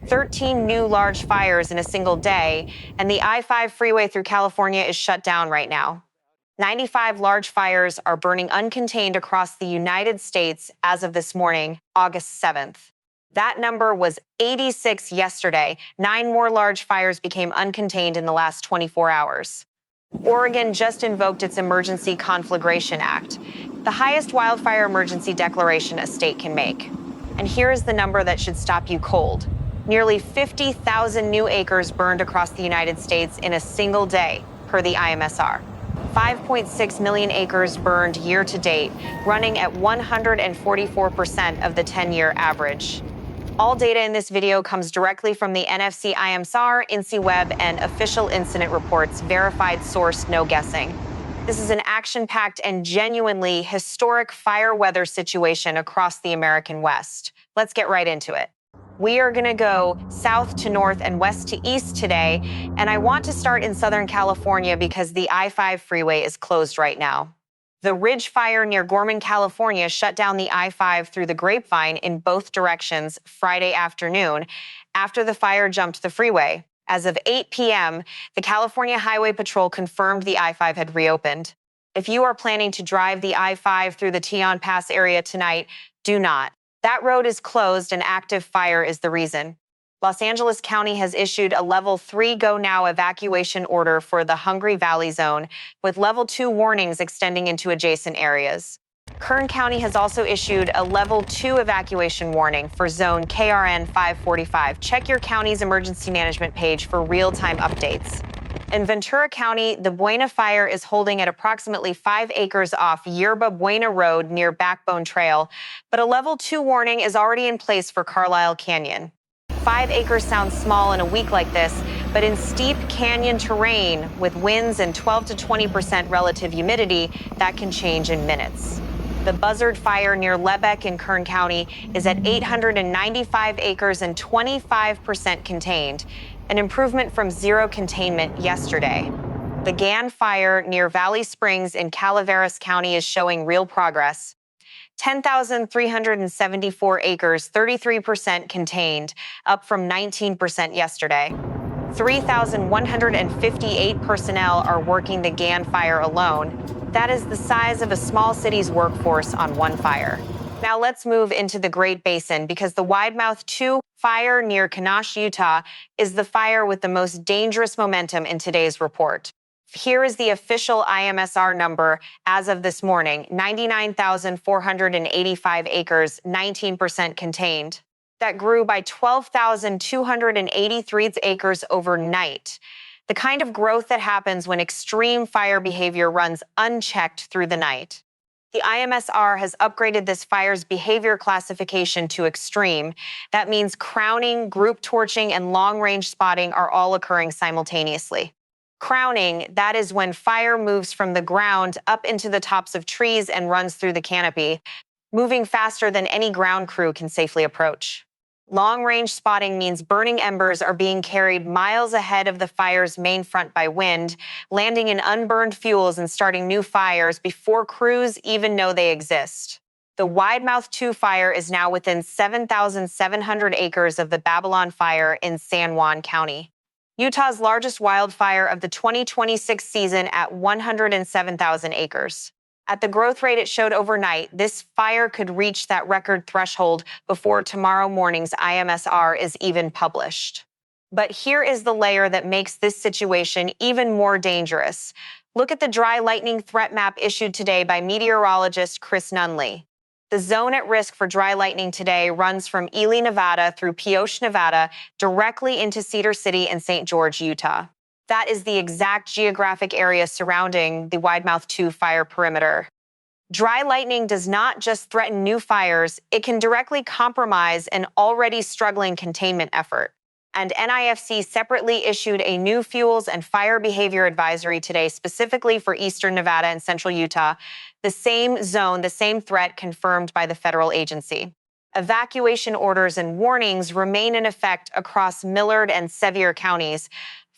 13 new large fires in a single day, and the I-5 freeway through California is shut down right now. 95 large fires are burning uncontained across the United States as of this morning, August 7th. That number was 86 yesterday. 9 more large fires became uncontained in the last 24 hours. Oregon just invoked its Emergency Conflagration Act, the highest wildfire emergency declaration a state can make. And here is the number that should stop you cold. Nearly 50,000 new acres burned across the United States in a single day, per the IMSR. 5.6 million acres burned year to date, running at 144% of the 10-year average. All data in this video comes directly from the NFC IMSR, INCIWeb, and official incident reports, verified source, no guessing. This is an action-packed and genuinely historic fire weather situation across the American West. Let's get right into it. We are going to go south to north and west to east today, and I want to start in Southern California because the I-5 freeway is closed right now. The Ridge Fire near Gorman, California shut down the I-5 through the Grapevine in both directions Friday afternoon after the fire jumped the freeway. As of 8 p.m., the California Highway Patrol confirmed the I-5 had reopened. If you are planning to drive the I-5 through the Tejon Pass area tonight, do not. That road is closed and active fire is the reason. Los Angeles County has issued a Level 3 Go Now evacuation order for the Hungry Valley zone, with Level 2 warnings extending into adjacent areas. Kern County has also issued a Level 2 evacuation warning for Zone KRN 545. Check your county's emergency management page for real-time updates. In Ventura County, the Buena Fire is holding at approximately 5 acres off Yerba Buena Road near Backbone Trail, but a Level 2 warning is already in place for Carlisle Canyon. 5 acres sounds small in a week like this, but in steep canyon terrain with winds and 12 to 20% relative humidity, that can change in minutes. The Buzzard Fire near Lebec in Kern County is at 895 acres and 25% contained, an improvement from zero containment yesterday. The Gan Fire near Valley Springs in Calaveras County is showing real progress. 10,374 acres, 33% contained, up from 19% yesterday. 3,158 personnel are working the Gan Fire alone. That is the size of a small city's workforce on one fire. Now let's move into the Great Basin because the Widemouth 2 fire near Kanash, Utah, is the fire with the most dangerous momentum in today's report. Here is the official IMSR number as of this morning, 99,485 acres, 19% contained. That grew by 12,283 acres overnight. The kind of growth that happens when extreme fire behavior runs unchecked through the night. The IMSR has upgraded this fire's behavior classification to extreme. That means crowning, group torching, and long-range spotting are all occurring simultaneously. Crowning, that is when fire moves from the ground up into the tops of trees and runs through the canopy, moving faster than any ground crew can safely approach. Long-range spotting means burning embers are being carried miles ahead of the fire's main front by wind, landing in unburned fuels and starting new fires before crews even know they exist. The Widemouth 2 fire is now within 7,700 acres of the Babylon Fire in San Juan County, Utah's largest wildfire of the 2026 season at 107,000 acres. At the growth rate it showed overnight, this fire could reach that record threshold before tomorrow morning's IMSR is even published. But here is the layer that makes this situation even more dangerous. Look at the dry lightning threat map issued today by meteorologist Chris Nunley. The zone at risk for dry lightning today runs from Ely, Nevada through Pioche, Nevada, directly into Cedar City and St. George, Utah. That is the exact geographic area surrounding the Widemouth 2 fire perimeter. Dry lightning does not just threaten new fires, it can directly compromise an already struggling containment effort. And NIFC separately issued a new fuels and fire behavior advisory today specifically for eastern Nevada and central Utah, the same zone, the same threat confirmed by the federal agency. Evacuation orders and warnings remain in effect across Millard and Sevier counties.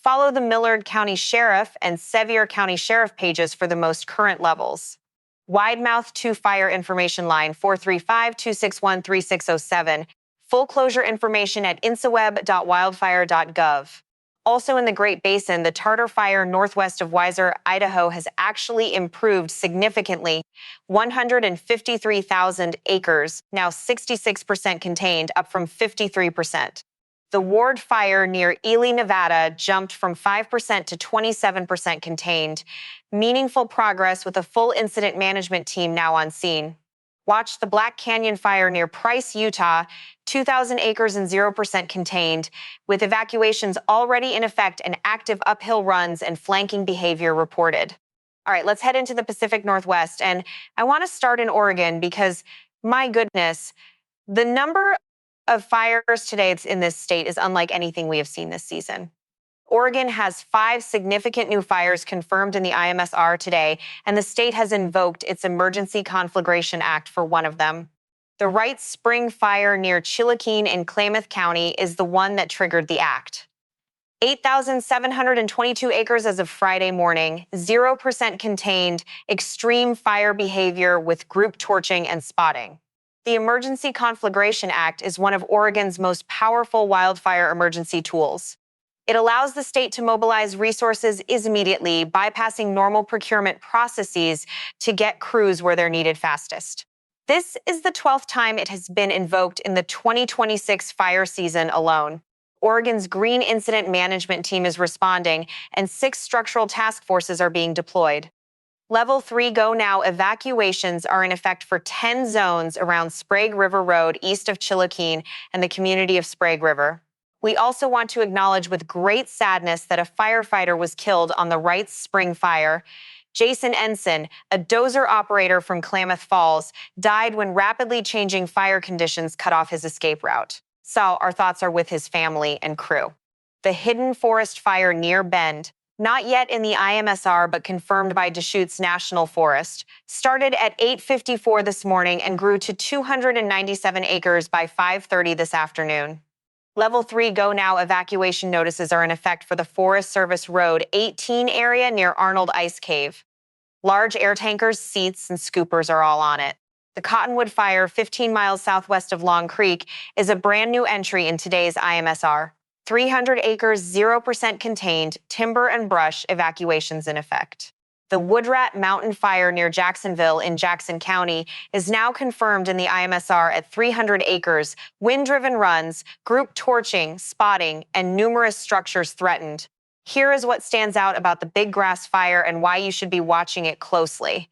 Follow the Millard County Sheriff and Sevier County Sheriff pages for the most current levels. Widemouth 2 Fire Information Line 435-261-3607. Full closure information at insaweb.wildfire.gov. Also in the Great Basin, the Tartar Fire northwest of Weiser, Idaho, has actually improved significantly. 153,000 acres, now 66% contained, up from 53%. The Ward Fire near Ely, Nevada, jumped from 5% to 27% contained. Meaningful progress with a full incident management team now on scene. Watch the Black Canyon Fire near Price, Utah, 2,000 acres and 0% contained, with evacuations already in effect and active uphill runs and flanking behavior reported. All right, let's head into the Pacific Northwest. And I want to start in Oregon because, my goodness, the number of fires today in this state is unlike anything we have seen this season. Oregon has 5 significant new fires confirmed in the IMSR today, and the state has invoked its Emergency Conflagration Act for one of them. The Wrights Spring Fire near Chiloquin in Klamath County is the one that triggered the act. 8,722 acres as of Friday morning, 0% contained, extreme fire behavior with group torching and spotting. The Emergency Conflagration Act is one of Oregon's most powerful wildfire emergency tools. It allows the state to mobilize resources immediately, bypassing normal procurement processes to get crews where they're needed fastest. This is the 12th time it has been invoked in the 2026 fire season alone. Oregon's Green Incident Management Team is responding, and 6 structural task forces are being deployed. Level 3 Go Now evacuations are in effect for 10 zones around Sprague River Road east of Chiloquin and the community of Sprague River. We also want to acknowledge with great sadness that a firefighter was killed on the Wrights Spring Fire. Jason Ensign, a dozer operator from Klamath Falls, died when rapidly changing fire conditions cut off his escape route. So our thoughts are with his family and crew. The Hidden Forest Fire near Bend, not yet in the IMSR but confirmed by Deschutes National Forest, started at 8:54 this morning and grew to 297 acres by 5:30 this afternoon. Level 3 Go Now evacuation notices are in effect for the Forest Service Road 18 area near Arnold Ice Cave. Large air tankers, seats, and scoopers are all on it. The Cottonwood Fire, 15 miles southwest of Long Creek, is a brand new entry in today's IMSR. 300 acres, 0% contained, timber and brush evacuations in effect. The Woodrat Mountain Fire near Jacksonville in Jackson County is now confirmed in the IMSR at 300 acres, wind-driven runs, group torching, spotting, and numerous structures threatened. Here is what stands out about the Big Grass Fire and why you should be watching it closely.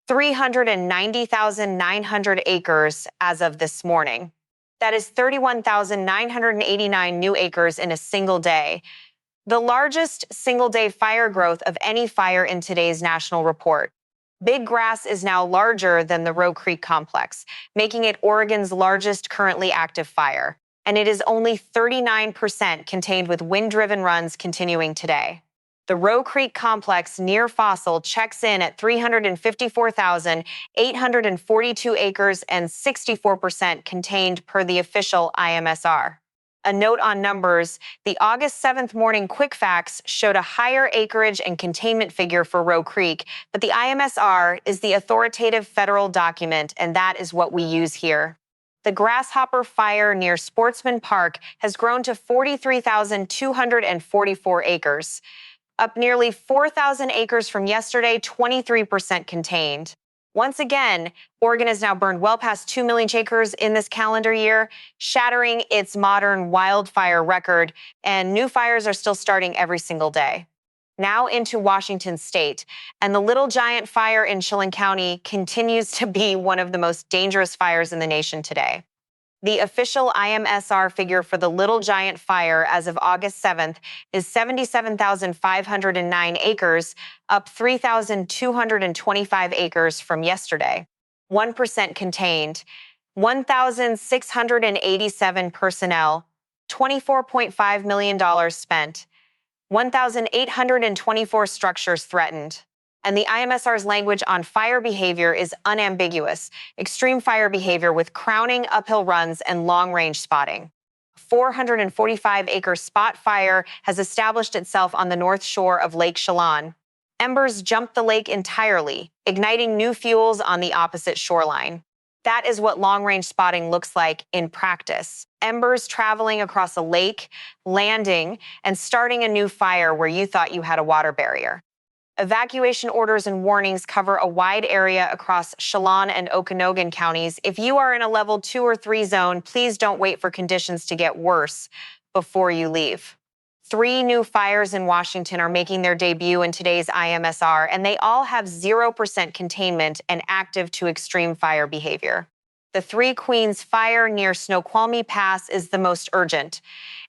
390,900 acres as of this morning. That is 31,989 new acres in a single day. The largest single-day fire growth of any fire in today's national report. Big Grass is now larger than the Roe Creek Complex, making it Oregon's largest currently active fire. And it is only 39% contained with wind-driven runs continuing today. The Roe Creek Complex near Fossil checks in at 354,842 acres and 64% contained per the official IMSR. A note on numbers, the August 7th morning Quick Facts showed a higher acreage and containment figure for Roe Creek, but the IMSR is the authoritative federal document, and that is what we use here. The Grasshopper Fire near Sportsman Park has grown to 43,244 acres, up nearly 4,000 acres from yesterday, 23% contained. Once again, Oregon has now burned well past 2 million acres in this calendar year, shattering its modern wildfire record, and new fires are still starting every single day. Now into Washington state, and the Little Giant Fire in Chelan County continues to be one of the most dangerous fires in the nation today. The official IMSR figure for the Little Giant Fire as of August 7th is 77,509 acres, up 3,225 acres from yesterday. 1% contained, 1,687 personnel, $24.5 million spent, 1,824 structures threatened. And the IMSR's language on fire behavior is unambiguous. Extreme fire behavior with crowning uphill runs and long-range spotting. 445-acre spot fire has established itself on the north shore of Lake Chelan. Embers jumped the lake entirely, igniting new fuels on the opposite shoreline. That is what long-range spotting looks like in practice. Embers traveling across a lake, landing, and starting a new fire where you thought you had a water barrier. Evacuation orders and warnings cover a wide area across Chelan and Okanogan counties. If you are in a level 2 or 3 zone, please don't wait for conditions to get worse before you leave. 3 new fires in Washington are making their debut in today's IMSR, and they all have 0% containment and active to extreme fire behavior. The Three Queens fire near Snoqualmie Pass is the most urgent.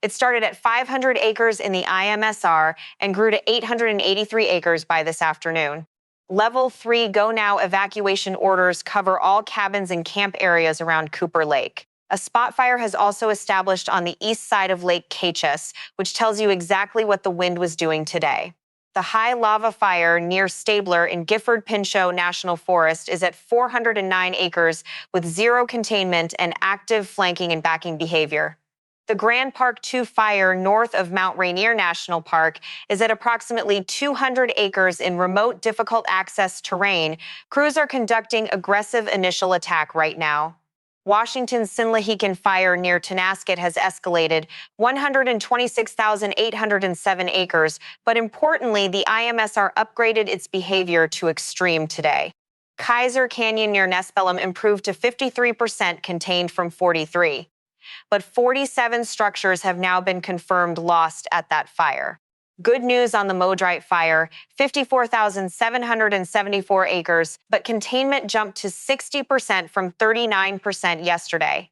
It started at 500 acres in the IMSR and grew to 883 acres by this afternoon. Level 3 Go Now evacuation orders cover all cabins and camp areas around Cooper Lake. A spot fire has also established on the east side of Lake Chelan, which tells you exactly what the wind was doing today. The high lava fire near Stabler in Gifford-Pinchot National Forest is at 409 acres with 0 containment and active flanking and backing behavior. The Grand Park 2 fire north of Mount Rainier National Park is at approximately 200 acres in remote, difficult access terrain. Crews are conducting aggressive initial attack right now. Washington's Sinlahecan fire near Tonasket has escalated 126,807 acres, but importantly, the IMSR upgraded its behavior to extreme today. Kaiser Canyon near Nespelem improved to 53% contained from 43. But 47 structures have now been confirmed lost at that fire. Good news on the Wrights fire, 54,774 acres, but containment jumped to 60% from 39% yesterday.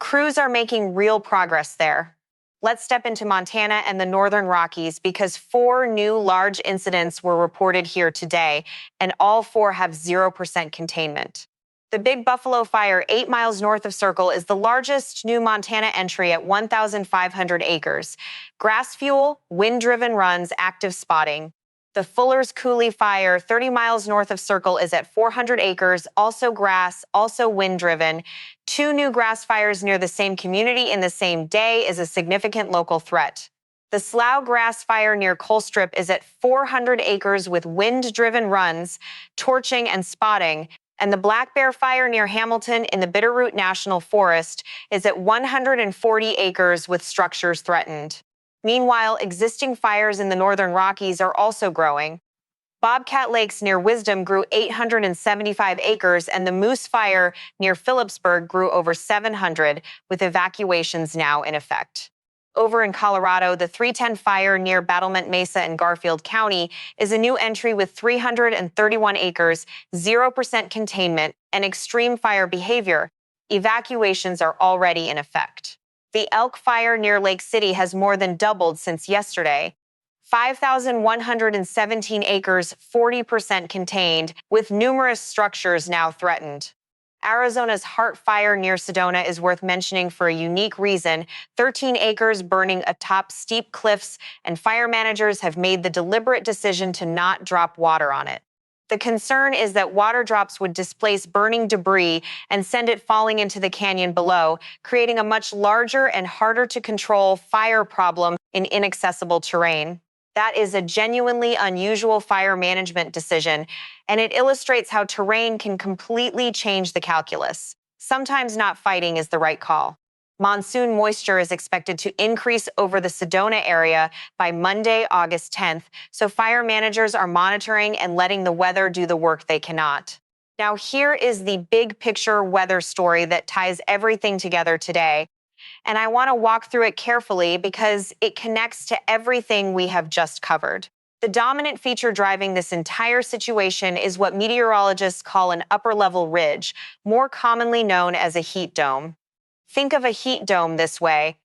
Crews are making real progress there. Let's step into Montana and the Northern Rockies because 4 new large incidents were reported here today, and all 4 have 0% containment. The Big Buffalo Fire 8 miles north of Circle is the largest new Montana entry at 1,500 acres. Grass fuel, wind-driven runs, active spotting. The Fuller's Coulee Fire 30 miles north of Circle is at 400 acres, also grass, also wind-driven. 2 new grass fires near the same community in the same day is a significant local threat. The Slough Grass Fire near Colstrip is at 400 acres with wind-driven runs, torching, and spotting. And the Black Bear Fire near Hamilton in the Bitterroot National Forest is at 140 acres with structures threatened. Meanwhile, existing fires in the Northern Rockies are also growing. Bobcat Lakes near Wisdom grew 875 acres, and the Moose Fire near Phillipsburg grew over 700, with evacuations now in effect. Over in Colorado, the 310 fire near Battlement Mesa in Garfield County is a new entry with 331 acres, 0% containment, and extreme fire behavior. Evacuations are already in effect. The Elk Fire near Lake City has more than doubled since yesterday. 5,117 acres, 40% contained, with numerous structures now threatened. Arizona's Heart Fire near Sedona is worth mentioning for a unique reason. 13 acres burning atop steep cliffs, and fire managers have made the deliberate decision to not drop water on it. The concern is that water drops would displace burning debris and send it falling into the canyon below, creating a much larger and harder to control fire problem in inaccessible terrain. That is a genuinely unusual fire management decision, and it illustrates how terrain can completely change the calculus. Sometimes not fighting is the right call. Monsoon moisture is expected to increase over the Sedona area by Monday, August 10th, so fire managers are monitoring and letting the weather do the work they cannot. Now, here is the big picture weather story that ties everything together today. And I want to walk through it carefully because it connects to everything we have just covered. The dominant feature driving this entire situation is what meteorologists call an upper-level ridge, more commonly known as a heat dome. Think of a heat dome this way.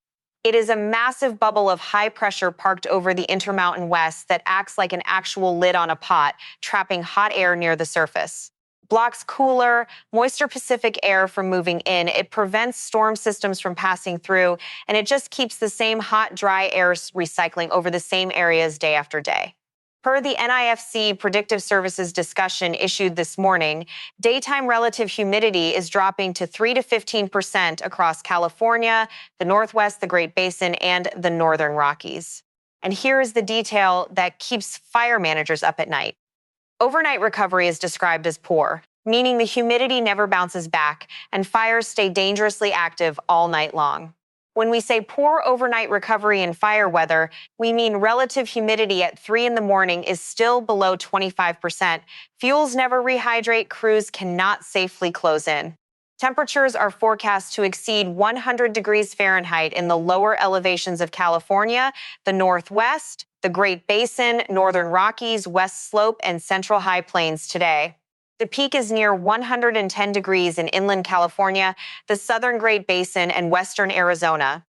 It is a massive bubble of high pressure parked over the Intermountain West that acts like an actual lid on a pot, trapping hot air near the surface. Blocks cooler, moister Pacific air from moving in. It prevents storm systems from passing through, and it just keeps the same hot, dry air recycling over the same areas day after day. Per the NIFC Predictive Services discussion issued this morning, daytime relative humidity is dropping to 3 to 15% across California, the Northwest, the Great Basin, and the Northern Rockies. And here is the detail that keeps fire managers up at night. Overnight recovery is described as poor. meaning the humidity never bounces back and fires stay dangerously active all night long. When we say poor overnight recovery in fire weather, we mean relative humidity at 3 in the morning is still below 25%. Fuels never rehydrate, crews cannot safely close in. Temperatures are forecast to exceed 100 degrees Fahrenheit in the lower elevations of California, the Northwest, the Great Basin, Northern Rockies, West Slope, and Central High Plains today. The peak is near 110 degrees in inland California, the Southern Great Basin, and Western Arizona.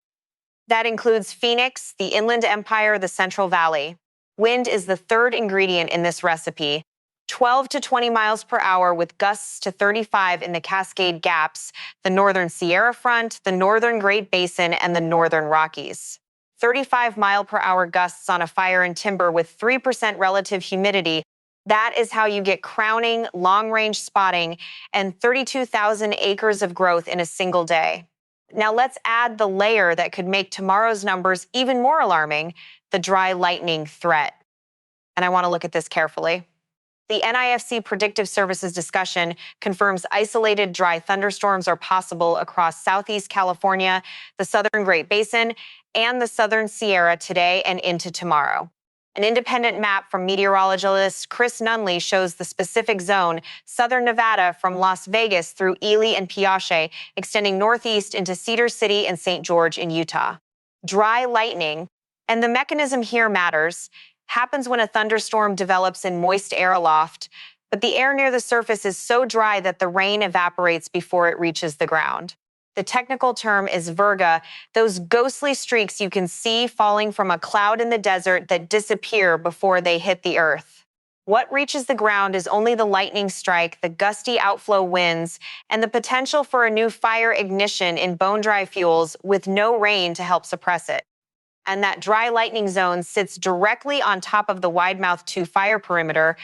That includes Phoenix, the Inland Empire, the Central Valley. Wind is the third ingredient in this recipe. 12 to 20 miles per hour with gusts to 35 in the Cascade Gaps, the Northern Sierra Front, the Northern Great Basin, and the Northern Rockies. 35-mile-per-hour gusts on a fire in timber with 3% relative humidity. That is how you get crowning, long-range spotting, and 32,000 acres of growth in a single day. Now let's add the layer that could make tomorrow's numbers even more alarming, the dry lightning threat. And I want to look at this carefully. The NIFC Predictive Services discussion confirms isolated dry thunderstorms are possible across Southeast California, the Southern Great Basin, and the Southern Sierra today and into tomorrow. An independent map from meteorologist Chris Nunley shows the specific zone, southern Nevada from Las Vegas through Ely and Piache, extending northeast into Cedar City and St. George in Utah. Dry lightning, and the mechanism here matters, happens when a thunderstorm develops in moist air aloft, but the air near the surface is so dry that the rain evaporates before it reaches the ground. The technical term is virga, those ghostly streaks you can see falling from a cloud in the desert that disappear before they hit the earth. What reaches the ground is only the lightning strike, the gusty outflow winds, and the potential for a new fire ignition in bone-dry fuels with no rain to help suppress it. And that dry lightning zone sits directly on top of the Widemouth 2 fire perimeter.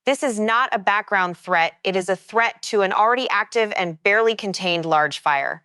This is not a background threat. It is a threat to an already active and barely contained large fire.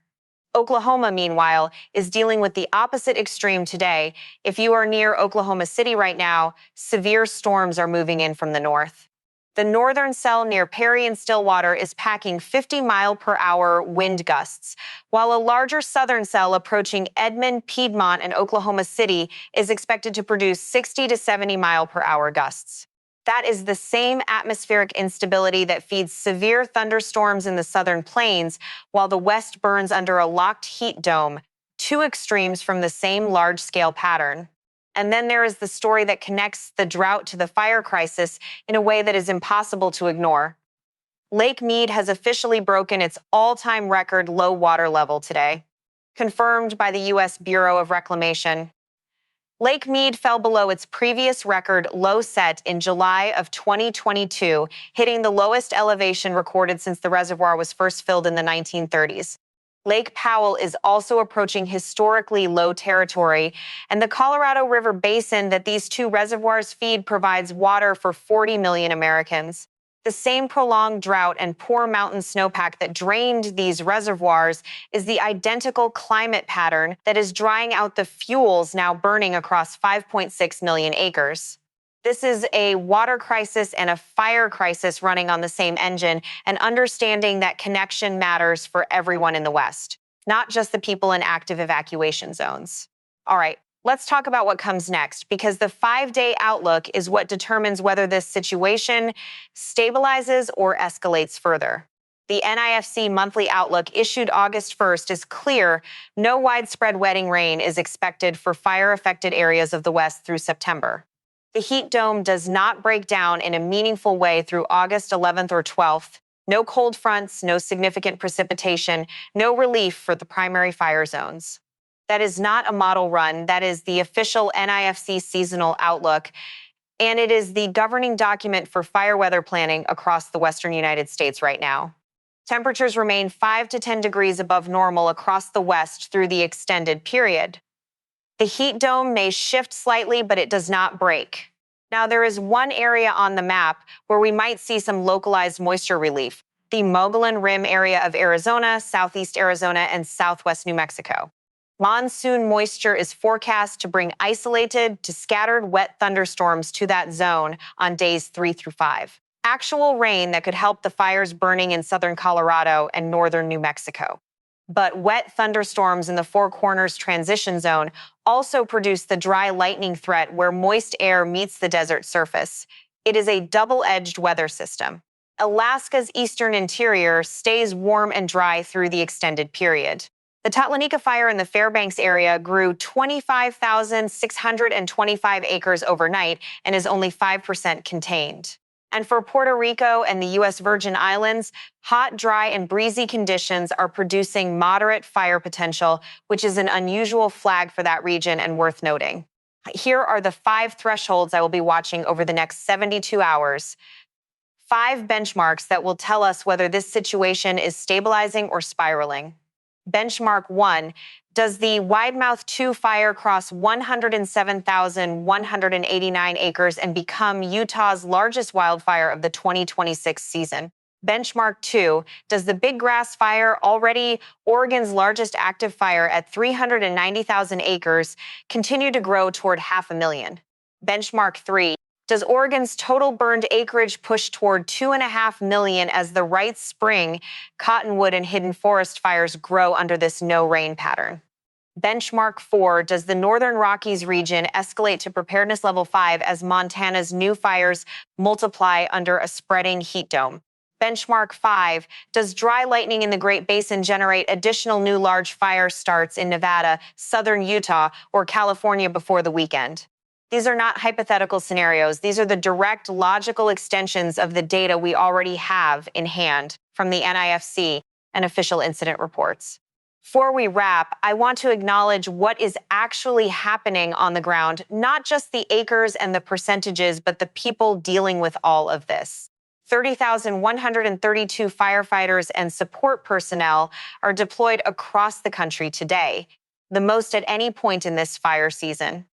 Oklahoma, meanwhile, is dealing with the opposite extreme today. If you are near Oklahoma City right now, severe storms are moving in from the north. The northern cell near Perry and Stillwater is packing 50-mile-per-hour wind gusts, while a larger southern cell approaching Edmond, Piedmont, and Oklahoma City is expected to produce 60 to 70-mile-per-hour gusts. That is the same atmospheric instability that feeds severe thunderstorms in the southern plains, while the west burns under a locked heat dome, two extremes from the same large-scale pattern. And then there is the story that connects the drought to the fire crisis in a way that is impossible to ignore. Lake Mead has officially broken its all-time record low water level today, confirmed by the U.S. Bureau of Reclamation. Lake Mead fell below its previous record low set in July of 2022, hitting the lowest elevation recorded since the reservoir was first filled in the 1930s. Lake Powell is also approaching historically low territory, and the Colorado River Basin that these two reservoirs feed provides water for 40 million Americans. The same prolonged drought and poor mountain snowpack that drained these reservoirs is the identical climate pattern that is drying out the fuels now burning across 5.6 million acres. This is a water crisis and a fire crisis running on the same engine, and understanding that connection matters for everyone in the West, not just the people in active evacuation zones. All right, let's talk about what comes next, because the 5-day outlook is what determines whether this situation stabilizes or escalates further. The NIFC monthly outlook issued August 1st is clear. No widespread wetting rain is expected for fire-affected areas of the West through September. The heat dome does not break down in a meaningful way through August 11th or 12th. No cold fronts, no significant precipitation, no relief for the primary fire zones. That is not a model run. That is the official NIFC seasonal outlook, and it is the governing document for fire weather planning across the western United States right now. Temperatures remain 5 to 10 degrees above normal across the West through the extended period. The heat dome may shift slightly, but it does not break. Now, there is one area on the map where we might see some localized moisture relief, the Mogollon Rim area of Arizona, southeast Arizona, and southwest New Mexico. Monsoon moisture is forecast to bring isolated to scattered wet thunderstorms to that zone on days 3 through 5. Actual rain that could help the fires burning in southern Colorado and northern New Mexico. But wet thunderstorms in the Four Corners transition zone also produce the dry lightning threat where moist air meets the desert surface. It is a double-edged weather system. Alaska's eastern interior stays warm and dry through the extended period. The Tatlanika fire in the Fairbanks area grew 25,625 acres overnight and is only 5% contained. And for Puerto Rico and the U.S. Virgin Islands, hot, dry, and breezy conditions are producing moderate fire potential, which is an unusual flag for that region and worth noting. Here are the 5 thresholds I will be watching over the next 72 hours. 5 benchmarks that will tell us whether this situation is stabilizing or spiraling. Benchmark 1, does the Widemouth 2 fire cross 107,189 acres and become Utah's largest wildfire of the 2026 season? Benchmark 2, does the Big Grass Fire, already Oregon's largest active fire at 390,000 acres, continue to grow toward 500,000? Benchmark 3, does Oregon's total burned acreage push toward 2.5 million as the Wrights Spring, Cottonwood, and Hidden Forest fires grow under this no-rain pattern? Benchmark 4, does the Northern Rockies region escalate to preparedness level 5 as Montana's new fires multiply under a spreading heat dome? Benchmark 5, does dry lightning in the Great Basin generate additional new large fire starts in Nevada, southern Utah, or California before the weekend? These are not hypothetical scenarios. These are the direct logical extensions of the data we already have in hand from the NIFC and official incident reports. Before we wrap, I want to acknowledge what is actually happening on the ground, not just the acres and the percentages, but the people dealing with all of this. 30,132 firefighters and support personnel are deployed across the country today, the most at any point in this fire season.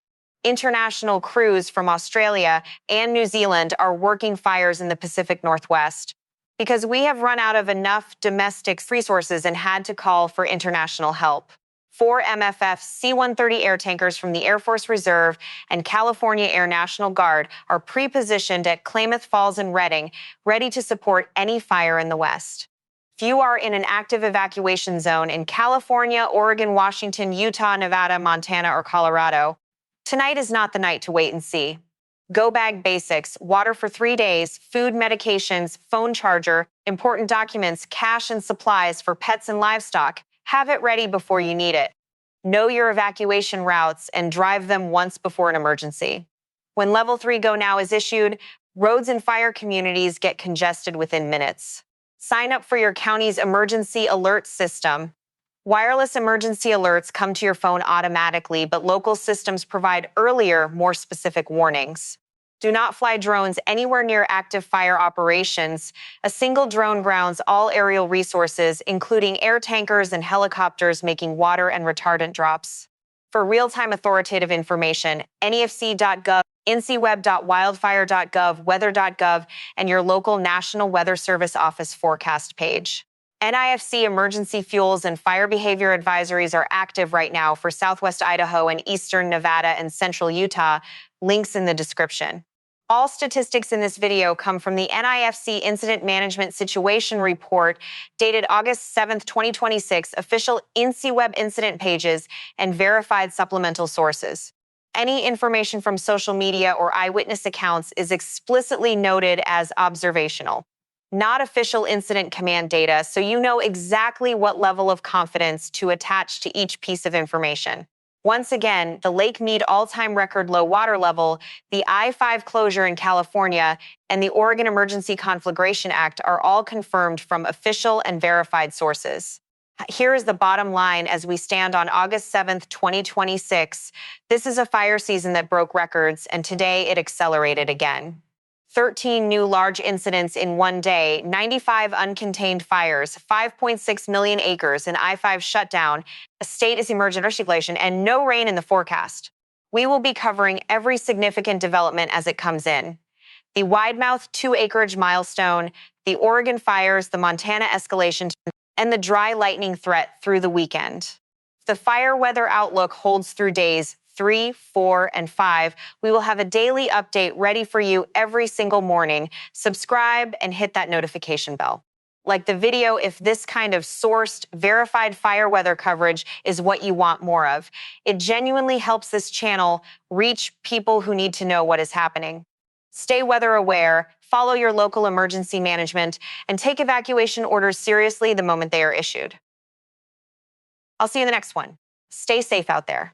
International crews from Australia and New Zealand are working fires in the Pacific Northwest because we have run out of enough domestic resources and had to call for international help. 4 MFF C-130 air tankers from the Air Force Reserve and California Air National Guard are pre-positioned at Klamath Falls and Redding, ready to support any fire in the West. If you are in an active evacuation zone in California, Oregon, Washington, Utah, Nevada, Montana, or Colorado, tonight is not the night to wait and see. Go bag basics, water for 3 days, food, medications, phone charger, important documents, cash and supplies for pets and livestock. Have it ready before you need it. Know your evacuation routes and drive them once before an emergency. When Level 3 Go Now is issued, roads in fire communities get congested within minutes. Sign up for your county's emergency alert system. Wireless emergency alerts come to your phone automatically, but local systems provide earlier, more specific warnings. Do not fly drones anywhere near active fire operations. A single drone grounds all aerial resources, including air tankers and helicopters making water and retardant drops. For real-time authoritative information, nefc.gov, ncweb.wildfire.gov, weather.gov, and your local National Weather Service office forecast page. NIFC emergency fuels and fire behavior advisories are active right now for Southwest Idaho and Eastern Nevada and Central Utah. Links in the description. All statistics in this video come from the NIFC Incident Management Situation Report dated August 7, 2026, official INCIWeb incident pages, and verified supplemental sources. Any information from social media or eyewitness accounts is explicitly noted as observational, not official incident command data, so you know exactly what level of confidence to attach to each piece of information. Once again, the Lake Mead all-time record low water level, the I-5 closure in California, and the Oregon Emergency Conflagration Act are all confirmed from official and verified sources. Here is the bottom line as we stand on August 7th, 2026. This is a fire season that broke records, and today it accelerated again. 13 new large incidents in one day, 95 uncontained fires, 5.6 million acres, an I-5 shutdown, a state is emergency conflagration, and no rain in the forecast. We will be covering every significant development as it comes in. The Widemouth 2 acreage milestone, the Oregon fires, the Montana escalation, and the dry lightning threat through the weekend. The fire weather outlook holds through days 3, 4, and 5. We will have a daily update ready for you every single morning. Subscribe and hit that notification bell. Like the video if this kind of sourced, verified fire weather coverage is what you want more of. It genuinely helps this channel reach people who need to know what is happening. Stay weather aware, follow your local emergency management, and take evacuation orders seriously the moment they are issued. I'll see you in the next one. Stay safe out there.